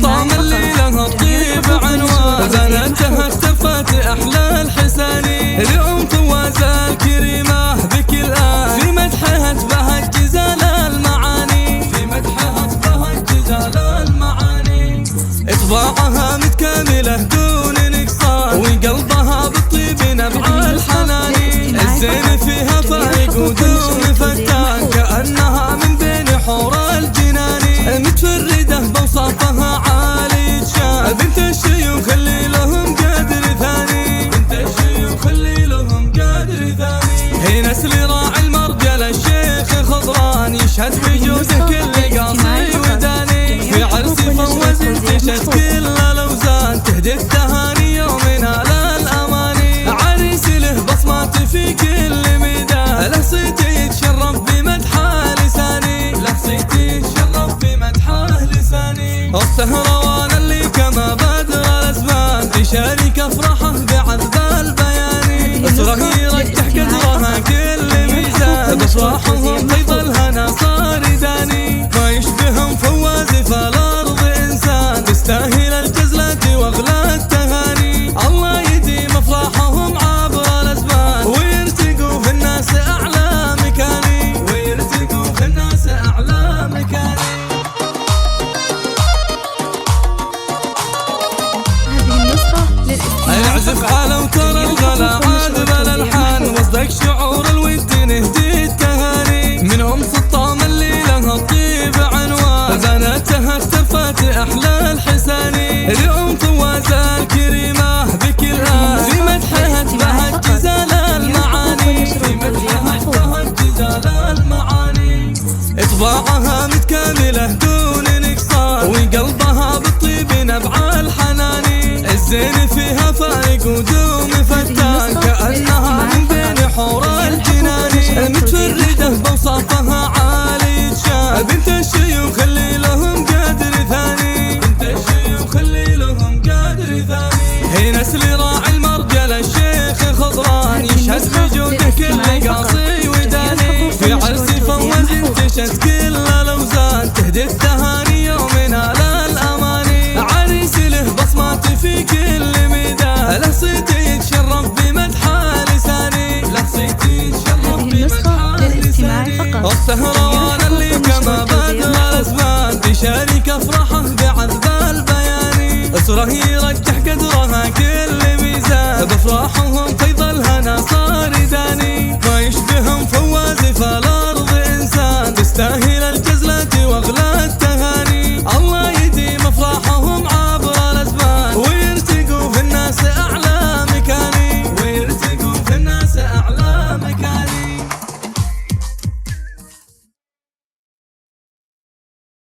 السطام اللي لها الطيب عنوان، بناتها اختفت أحلى الحساني، لأم فواز الكريمة بكل آن، في مدحها تبهت جزال المعاني، في مدحها تبهت جزال المعاني. إطباعها متكاملة دون نقصان، وقلبها بالطيب نبع الحناني، الزين فيها فايق ودون فتان، كأنها من بين حور الجنان، متفردة بوصافها عالي الشان، بنت الشيوخ اللي لهم قدر ثاني، بنت الشيوخ اللي لهم قدر ثاني. هي نسل راعي المرجل الشيخ خضران، يشهد بجود كل قاصي وداني، في عرس فوز انتشت كل الاوزان، تهدي التهاني يومنا للاماني، عريس له بصمات في كل ميدان، له صيت يتشرف بمدحه لساني، له صيت يتشرف بمدحه لساني. السهروان اللي كما بدر الاسبان، يشارك افراحه بعذب البياني، اسره يرجح قدرها كل ميزان، بافراحهم فيض الهنا صار داني، ما يشبههم فواز في الارض انسان، تستاهل الجزلة واغلى التهاني، الله يديم افراحهم عبر الازمان، ويرتقوا في الناس اعلى مكاني، ويرتقوا في الناس اعلى مكاني. اعزف على وترى الغلا عاد بالالحان، وصدق شعور الود نهدي التهاني، منهم سطام اللي لها الطيب عنوان، بناتها اختفت احلى الحساني، لأم فواز الكريمة بكل آن، في مدحها تبهت جزال المعاني، في مدحها تبهت جزال المعاني. إطباعها متكاملة دون نقصان، وقلبها بالطيب نبع الحناني، الزين فيها فايق ودوم فتان، كأنها من بين حور الجنان، متفردة بوصافها عالي الشان، بنت الشيوخ اللي لهم قدر ثاني، بنت الشيوخ اللي لهم قدر ثاني. هي نسل راعي المرجل الشيخ خضران، يشهد بجود كل قاصي وداني، في عرس فوز انتشت كل الاوزان، تهدي التهاني يومنا للاماني، عريس له بصمات في كل ميدان، له صيت يتشرف بمدحه لساني، له صيت يتشرف بمدحه لساني. السهروان اللي كما بدر الاسبان، يشارك افراحه بعذب البياني، اسره يرجح قدرها كل ميزان، بافراحهم